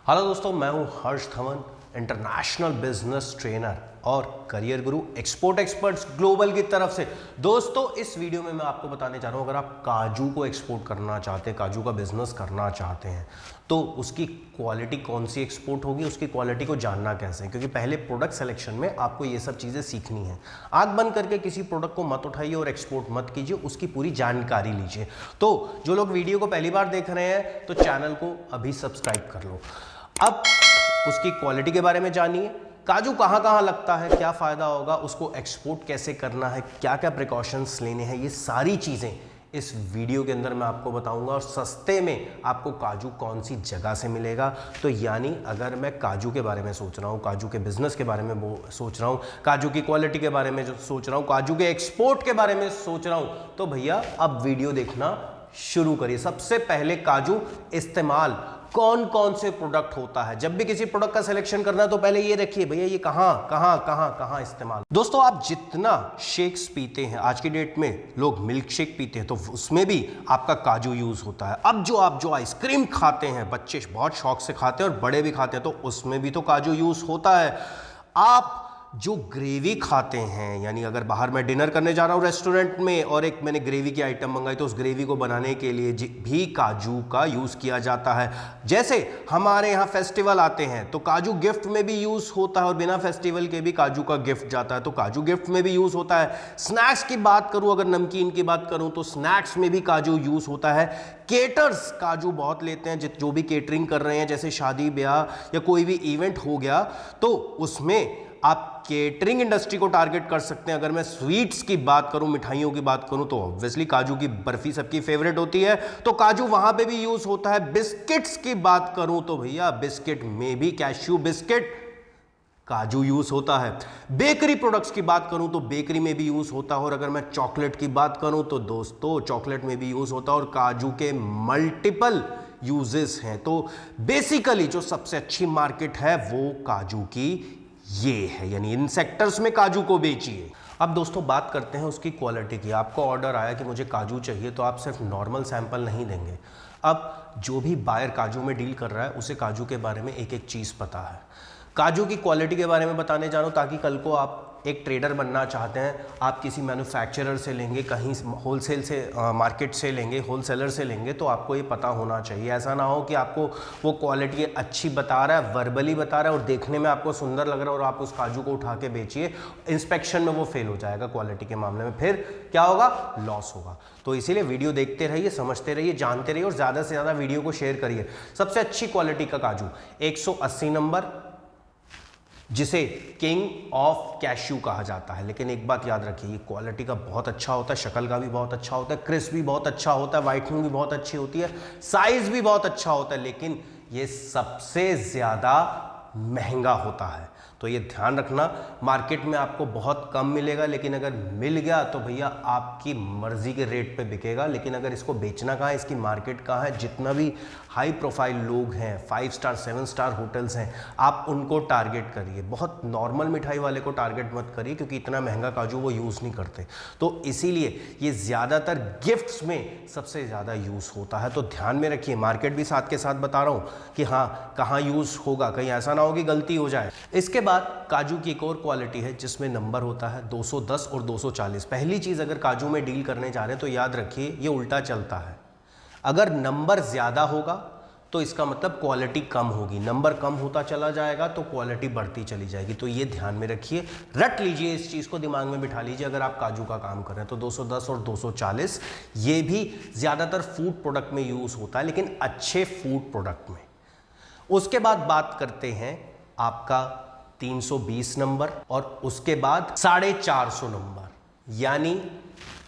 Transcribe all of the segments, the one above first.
Hello दोस्तों, मैं हूं हर्ष धवन, इंटरनेशनल बिजनेस ट्रेनर और करियर गुरु एक्सपोर्ट एक्सपर्ट्स ग्लोबल की तरफ से। दोस्तों, इस वीडियो में मैं आपको बताने जा रहा हूं, अगर आप काजू को एक्सपोर्ट करना चाहते हैं, काजू का बिजनेस करना चाहते हैं, तो उसकी क्वालिटी कौन सी एक्सपोर्ट होगी, उसकी क्वालिटी को जानना कैसे है। क्योंकि पहले प्रोडक्ट सिलेक्शन में आपको ये सब चीज़ें सीखनी है। आंख बंद करके किसी प्रोडक्ट को मत उठाइए और एक्सपोर्ट मत कीजिए, उसकी पूरी जानकारी लीजिए। तो जो लोग वीडियो को पहली बार देख रहे हैं तो चैनल को अभी सब्सक्राइब कर लो। अब उसकी क्वालिटी के बारे में जानिए, काजू कहाँ कहाँ लगता है, क्या फ़ायदा होगा, उसको एक्सपोर्ट कैसे करना है, क्या क्या प्रिकॉशंस लेने हैं, ये सारी चीज़ें इस वीडियो के अंदर मैं आपको बताऊंगा। और सस्ते में आपको काजू कौन सी जगह से मिलेगा। तो यानी अगर मैं काजू के बारे में सोच रहा हूँ, काजू के बिजनेस के बारे में सोच रहा हूँ, काजू की क्वालिटी के बारे में जो सोच रहा हूँ, काजू के एक्सपोर्ट के बारे में सोच रहा हूँ, तो भैया अब वीडियो देखना शुरू करिए। सबसे पहले काजू इस्तेमाल कौन कौन से प्रोडक्ट होता है। जब भी किसी प्रोडक्ट का सिलेक्शन करना है तो पहले ये रखिए भैया ये कहां इस्तेमाल। दोस्तों, आप जितना शेक्स पीते हैं, आज की डेट में लोग मिल्क शेक पीते हैं, तो उसमें भी आपका काजू यूज होता है। अब जो आप आइसक्रीम खाते हैं, बच्चे बहुत शौक से खाते हैं और बड़े भी खाते हैं, तो उसमें भी तो काजू यूज होता है। आप जो ग्रेवी खाते हैं, यानी अगर बाहर मैं डिनर करने जा रहा हूँ रेस्टोरेंट में और एक मैंने ग्रेवी की आइटम मंगाई, तो उस ग्रेवी को बनाने के लिए भी काजू का यूज़ किया जाता है। जैसे हमारे यहाँ फेस्टिवल आते हैं तो काजू गिफ्ट में भी यूज़ होता है, और बिना फेस्टिवल के भी काजू का गिफ्ट जाता है, तो काजू गिफ्ट में भी यूज़ होता है। स्नैक्स की बात करूँ, अगर नमकीन की बात करूँ, तो स्नैक्स में भी काजू यूज़ होता है। केटर्स काजू बहुत लेते हैं, जो भी केटरिंग कर रहे हैं, जैसे शादी ब्याह या कोई भी इवेंट हो गया, तो उसमें आप केटरिंग इंडस्ट्री को टारगेट कर सकते हैं। अगर मैं स्वीट्स की बात करूं, मिठाइयों की बात करूं, तो ऑब्वियसली काजू की बर्फी सबकी फेवरेट होती है, तो काजू वहां पे भी यूज होता है। बिस्किट्स की बात करूं तो भैया बिस्किट में भी कैश्यू बिस्किट काजू यूज होता है। बेकरी प्रोडक्ट्स की बात करूं तो बेकरी में भी यूज होता है। और अगर मैं चॉकलेट की बात करूं तो दोस्तों चॉकलेट में भी यूज होता है, और काजू के मल्टीपल यूजेस हैं। तो बेसिकली जो सबसे अच्छी मार्केट है वो काजू की ये है, यानी इन सेक्टर्स में काजू को बेचिए। अब दोस्तों बात करते हैं उसकी क्वालिटी की। आपको ऑर्डर आया कि मुझे काजू चाहिए, तो आप सिर्फ नॉर्मल सैंपल नहीं देंगे। अब जो भी बायर काजू में डील कर रहा है उसे काजू के बारे में एक एक चीज़ पता है। काजू की क्वालिटी के बारे में बताने जा रहा हूँ, ताकि कल को आप एक ट्रेडर बनना चाहते हैं, आप किसी मैन्युफैक्चरर से लेंगे, कहीं होलसेल से मार्केट से लेंगे, होलसेलर से लेंगे, तो आपको ये पता होना चाहिए। ऐसा ना हो कि आपको वो क्वालिटी अच्छी बता रहा है, वर्बली बता रहा है, और देखने में आपको सुंदर लग रहा है, और आप उस काजू को उठा के बेचिए, इंस्पेक्शन में वो फेल हो जाएगा क्वालिटी के मामले में, फिर क्या होगा, लॉस होगा। तो इसीलिए वीडियो देखते रहिए, समझते रहिए, जानते रहिए, और ज़्यादा से ज़्यादा वीडियो को शेयर करिए। सबसे अच्छी क्वालिटी का काजू 180 नंबर, जिसे किंग ऑफ कैश्यू कहा जाता है। लेकिन एक बात याद रखिए, ये क्वालिटी का बहुत अच्छा होता है, शक्ल का भी बहुत अच्छा होता है, क्रिस्प भी बहुत अच्छा होता है, व्हाइटनिंग भी बहुत अच्छी होती है, साइज भी बहुत अच्छा होता है, लेकिन ये सबसे ज़्यादा महंगा होता है। तो ये ध्यान रखना, मार्केट में आपको बहुत कम मिलेगा, लेकिन अगर मिल गया तो भैया आपकी मर्जी के रेट पे बिकेगा। लेकिन अगर इसको बेचना कहाँ है, इसकी मार्केट कहाँ है, जितना भी हाई प्रोफाइल लोग हैं, 5 स्टार 7 स्टार होटल्स हैं, आप उनको टारगेट करिए। बहुत नॉर्मल मिठाई वाले को टारगेट मत करिए, क्योंकि इतना महंगा काजू वो यूज़ नहीं करते। तो इसीलिए ये ज़्यादातर गिफ्ट्स में सबसे ज़्यादा यूज़ होता है। तो ध्यान में रखिए, मार्केट भी साथ के साथ बता रहा हूँ कि हाँ कहाँ यूज़ होगा, कहीं ऐसा ना हो कि गलती हो जाए। इसके बाद काजू की एक और क्वालिटी है जिसमें नंबर होता है 210 और 240। पहली चीज़, अगर काजू में डील करने जा रहे हैं तो याद रखिए ये उल्टा चलता है। अगर नंबर ज़्यादा होगा तो इसका मतलब क्वालिटी कम होगी, नंबर कम होता चला जाएगा तो क्वालिटी बढ़ती चली जाएगी। तो ये ध्यान में रखिए, रट लीजिए, इस चीज़ को दिमाग में बिठा लीजिए। अगर आप काजू का काम कर रहे हैं तो 210 और 240 ये भी ज़्यादातर फूड प्रोडक्ट में यूज़ होता है, लेकिन अच्छे फूड प्रोडक्ट में। उसके बाद बात करते हैं आपका 320 नंबर, और उसके बाद 450 नंबर। यानी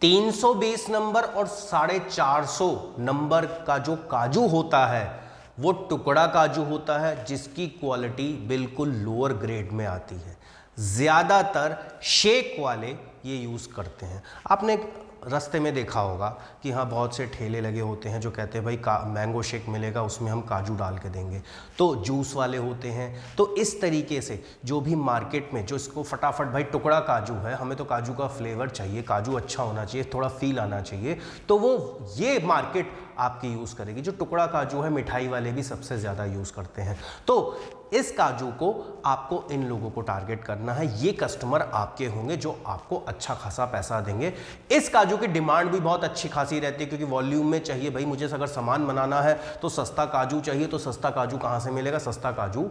320 नंबर और 450 नंबर का जो काजू होता है वो टुकड़ा काजू होता है, जिसकी क्वालिटी बिल्कुल लोअर ग्रेड में आती है। ज़्यादातर शेक वाले ये यूज़ करते हैं। आपने रास्ते में देखा होगा कि हाँ बहुत से ठेले लगे होते हैं जो कहते हैं भाई मैंगो शेक मिलेगा, उसमें हम काजू डाल के देंगे, तो जूस वाले होते हैं। तो इस तरीके से जो भी मार्केट में जो इसको फटाफट भाई टुकड़ा काजू है, हमें तो काजू का फ्लेवर चाहिए, काजू अच्छा होना चाहिए, थोड़ा फील आना चाहिए, तो वो ये मार्केट आपकी यूज़ करेगी। जो टुकड़ा काजू है मिठाई वाले भी सबसे ज़्यादा यूज़ करते हैं। तो इस काजू को आपको इन लोगों को टारगेट करना है। ये कस्टमर आपके होंगे जो आपको अच्छा खासा पैसा देंगे। इस काजू की डिमांड भी बहुत अच्छी खासी रहती है क्योंकि वॉल्यूम में चाहिए भाई, मुझे अगर सामान बनाना है तो सस्ता काजू चाहिए। तो सस्ता काजू कहाँ से मिलेगा? सस्ता काजू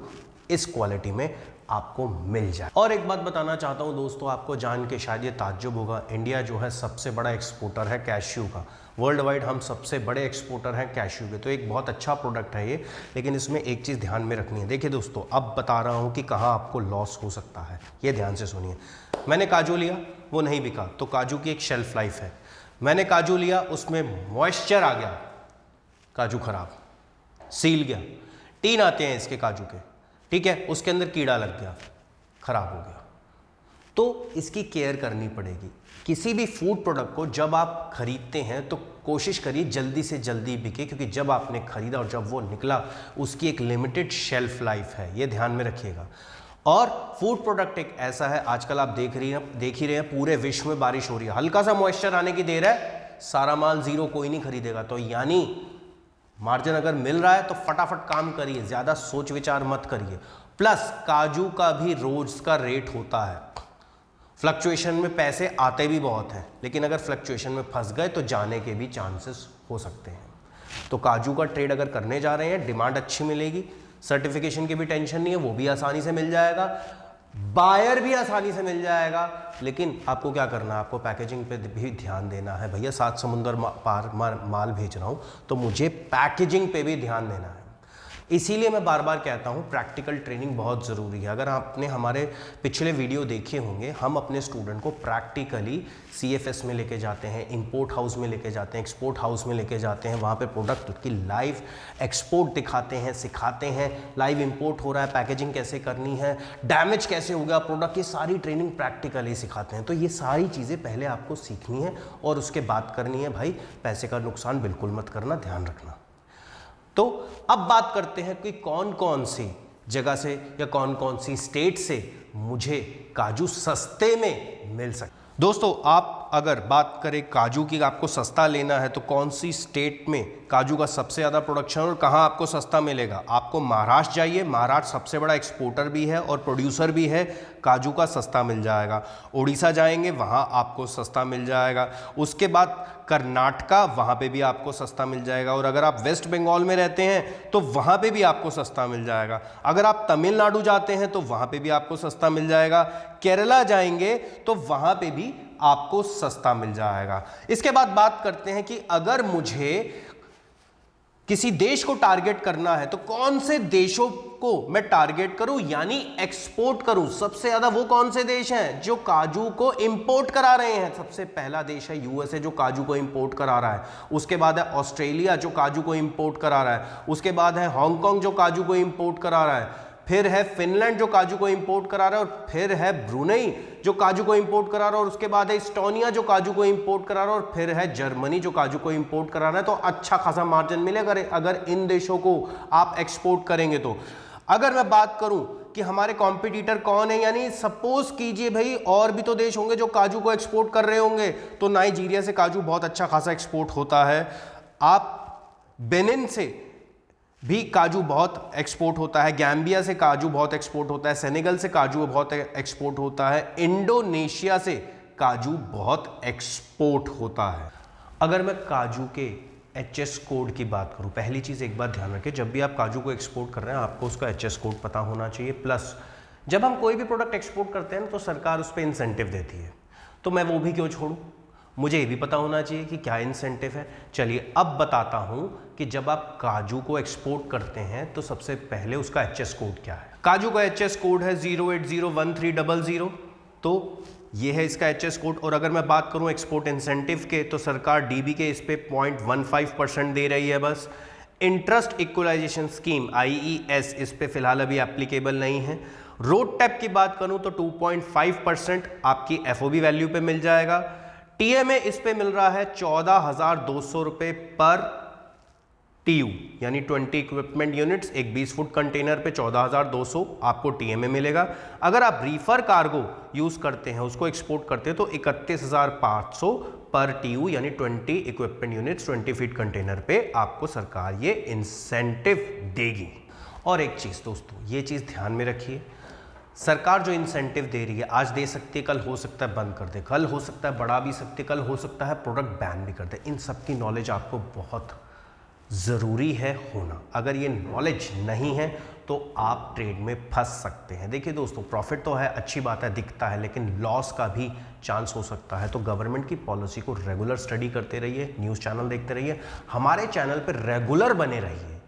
इस क्वालिटी में आपको मिल जाए। और एक बात बताना चाहता हूं दोस्तों, आपको जान के शायद ये ताज्जुब होगा, इंडिया जो है सबसे बड़ा एक्सपोर्टर है कैश्यू का। वर्ल्ड वाइड हम सबसे बड़े एक्सपोर्टर हैं कैश्यू के। तो एक बहुत अच्छा प्रोडक्ट है ये, लेकिन इसमें एक चीज़ ध्यान में रखनी है। देखिए दोस्तों, अब बता रहा हूँ कि कहाँ आपको लॉस हो सकता है, ये ध्यान से सुनिए। मैंने काजू लिया, वो नहीं बिका, तो काजू की एक शेल्फ लाइफ है। मैंने काजू लिया, उसमें मॉइस्चर आ गया, काजू खराब, सील गया। टीन आते हैं इसके काजू के, ठीक है, उसके अंदर कीड़ा लग गया, खराब हो गया। तो इसकी केयर करनी पड़ेगी। किसी भी फूड प्रोडक्ट को जब आप खरीदते हैं तो कोशिश करिए जल्दी से जल्दी बिके, क्योंकि जब आपने खरीदा और जब वो निकला उसकी एक लिमिटेड शेल्फ लाइफ है, ये ध्यान में रखिएगा। और फूड प्रोडक्ट एक ऐसा है, आजकल आप देख ही रहे हैं पूरे विश्व में बारिश हो रही है, हल्का सा मॉइस्चर आने की देर है, सारा माल जीरो, कोई नहीं खरीदेगा। तो यानी मार्जिन अगर मिल रहा है तो फटाफट काम करिए, ज़्यादा सोच विचार मत करिए। प्लस काजू का भी रोज का रेट होता है, फ्लक्चुएशन में पैसे आते भी बहुत हैं, लेकिन अगर फ्लक्चुएशन में फंस गए तो जाने के भी चांसेस हो सकते हैं। तो काजू का ट्रेड अगर करने जा रहे हैं, डिमांड अच्छी मिलेगी, सर्टिफिकेशन की भी टेंशन नहीं है, वो भी आसानी से मिल जाएगा, बायर भी आसानी से मिल जाएगा। लेकिन आपको क्या करना है? आपको पैकेजिंग पे भी ध्यान देना है। भैया 7 समुंदर पार माल भेज रहा हूँ तो मुझे पैकेजिंग पे भी ध्यान देना है। इसीलिए मैं बार बार कहता हूँ प्रैक्टिकल ट्रेनिंग बहुत ज़रूरी है। अगर आपने हमारे पिछले वीडियो देखे होंगे, हम अपने स्टूडेंट को प्रैक्टिकली CFS में लेके जाते हैं, इंपोर्ट हाउस में लेके जाते हैं, एक्सपोर्ट हाउस में लेके जाते हैं, वहाँ पे प्रोडक्ट की लाइव एक्सपोर्ट दिखाते हैं, सिखाते हैं, लाइव इंपोर्ट हो रहा है, पैकेजिंग कैसे करनी है, डैमेज कैसे हो गया प्रोडक्ट, ये सारी ट्रेनिंग प्रैक्टिकली सिखाते हैं। तो ये सारी चीज़ें पहले आपको सीखनी है और उसके बाद करनी है। भाई पैसे का नुकसान बिल्कुल मत करना, ध्यान रखना। तो अब बात करते हैं कि कौन कौन सी जगह से या कौन कौन सी स्टेट से मुझे काजू सस्ते में मिल सकते। दोस्तों, आप अगर बात करें काजू की, आपको सस्ता लेना है तो कौन सी स्टेट में काजू का सबसे ज़्यादा प्रोडक्शन और कहाँ आपको सस्ता मिलेगा? आपको महाराष्ट्र जाइए, महाराष्ट्र सबसे बड़ा एक्सपोर्टर भी है और प्रोड्यूसर भी है, काजू का सस्ता मिल जाएगा। उड़ीसा जाएंगे, वहाँ आपको सस्ता मिल जाएगा। उसके बाद कर्नाटका, वहाँ पे भी आपको सस्ता मिल जाएगा। और अगर आप वेस्ट बंगाल में रहते हैं तो वहाँ पे भी आपको सस्ता मिल जाएगा। अगर आप तमिलनाडु जाते हैं तो वहाँ पे भी आपको सस्ता मिल जाएगा। केरला जाएंगे तो वहाँ पे भी आपको सस्ता मिल जाएगा। इसके बाद बात करते हैं कि अगर मुझे किसी देश को टारगेट करना है तो कौन से देशों को मैं टारगेट करूं, यानी एक्सपोर्ट करूं। सबसे ज्यादा वो कौन से देश हैं जो काजू को इंपोर्ट करा रहे हैं? सबसे पहला देश है USA जो काजू को इंपोर्ट करा रहा है। उसके बाद है ऑस्ट्रेलिया जो काजू को इंपोर्ट करा रहा है। उसके बाद है हांगकांग जो काजू को इंपोर्ट करा रहा है। फिर है फिनलैंड जो काजू को इंपोर्ट करा रहा है। और फिर है ब्रुनेई जो काजू को इंपोर्ट करा रहा है। और उसके बाद है इस्टोनिया जो काजू को इंपोर्ट करा रहा है। और फिर है जर्मनी जो काजू को इंपोर्ट करा रहा है। तो अच्छा खासा मार्जिन मिलेगा अगर इन देशों को आप एक्सपोर्ट करेंगे तो। अगर मैं बात करूं कि हमारे कॉम्पिटिटर कौन है, यानी सपोज कीजिए भाई और भी तो देश होंगे जो काजू को एक्सपोर्ट कर रहे होंगे, तो नाइजीरिया से काजू बहुत अच्छा खासा एक्सपोर्ट होता है। आप बेनिन से भी काजू बहुत एक्सपोर्ट होता है। गैम्बिया से काजू बहुत एक्सपोर्ट होता है। सेनेगल से काजू बहुत एक्सपोर्ट होता है। इंडोनेशिया से काजू बहुत एक्सपोर्ट होता है। अगर मैं काजू के HS कोड की बात करूं, पहली चीज़ एक बात ध्यान रखें, जब भी आप काजू को एक्सपोर्ट कर रहे हैं आपको उसका HS कोड पता होना चाहिए। प्लस जब हम कोई भी प्रोडक्ट एक्सपोर्ट करते हैं तो सरकार उस पर इंसेंटिव देती है, तो मैं वो भी क्यों छोड़ूं, मुझे ये भी पता होना चाहिए कि क्या इंसेंटिव है। चलिए अब बताता हूं कि जब आप काजू को एक्सपोर्ट करते हैं तो सबसे पहले उसका HS कोड क्या है। काजू का HS कोड है 0801300। तो ये है इसका HS कोड। और अगर मैं बात करूं एक्सपोर्ट इंसेंटिव के, तो सरकार DB के इस पे 0.15% दे रही है बस। इंटरेस्ट इक्वलाइजेशन स्कीम IES इस पे फिलहाल अभी एप्लीकेबल नहीं है। रोड टैप की बात करूं तो 2.5% आपकी एफओबी वैल्यू पे मिल जाएगा। टीएमए इस पे मिल रहा है 14,200 रुपए पर टीयू, यानी 20 इक्विपमेंट यूनिट्स, एक 20 फुट कंटेनर पे 14,200 आपको टीएमए मिलेगा। अगर आप रीफर कार्गो यूज करते हैं, उसको एक्सपोर्ट करते हैं, तो 31,500 पर टीयू, यानी 20 इक्विपमेंट यूनिट्स 20 फीट कंटेनर पे आपको सरकार ये इंसेंटिव देगी। और एक चीज दोस्तों, ये चीज ध्यान में रखिए, सरकार जो इंसेंटिव दे रही है, आज दे सकती है, कल हो सकता है बंद कर दे, कल हो सकता है बढ़ा भी सकती है, कल हो सकता है प्रोडक्ट बैन भी कर दे। इन सब की नॉलेज आपको बहुत ज़रूरी है होना। अगर ये नॉलेज नहीं है तो आप ट्रेड में फंस सकते हैं। देखिए दोस्तों, प्रॉफिट तो है, अच्छी बात है, दिखता है, लेकिन लॉस का भी चांस हो सकता है। तो गवर्नमेंट की पॉलिसी को रेगुलर स्टडी करते रहिए, न्यूज़ चैनल देखते रहिए, हमारे चैनल पर रेगुलर बने रहिए।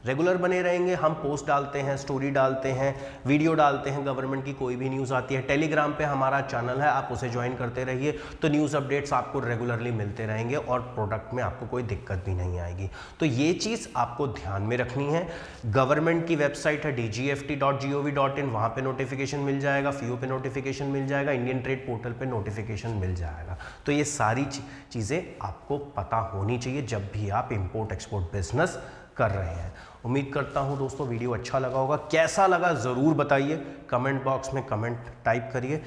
रेगुलर बने रहेंगे, हम पोस्ट डालते हैं, स्टोरी डालते हैं, वीडियो डालते हैं, गवर्नमेंट की कोई भी न्यूज़ आती है। टेलीग्राम पे हमारा चैनल है, आप उसे ज्वाइन करते रहिए, तो न्यूज़ अपडेट्स आपको रेगुलरली मिलते रहेंगे और प्रोडक्ट में आपको कोई दिक्कत भी नहीं आएगी। तो ये चीज़ आपको ध्यान में रखनी है। गवर्नमेंट की वेबसाइट है dgft.gov.in, वहाँ पर नोटिफिकेशन मिल जाएगा, FIO पे नोटिफिकेशन मिल जाएगा, इंडियन ट्रेड पोर्टल पर नोटिफिकेशन मिल जाएगा। तो ये सारी चीज़ें आपको पता होनी चाहिए जब भी आप इम्पोर्ट एक्सपोर्ट बिजनेस कर रहे हैं। उम्मीद करता हूं दोस्तों वीडियो अच्छा लगा होगा। कैसा लगा ज़रूर बताइए, कमेंट बॉक्स में कमेंट टाइप करिए,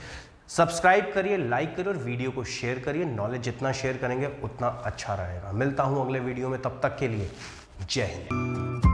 सब्सक्राइब करिए, लाइक करिए और वीडियो को शेयर करिए। नॉलेज जितना शेयर करेंगे उतना अच्छा रहेगा। मिलता हूं अगले वीडियो में, तब तक के लिए जय हिंद।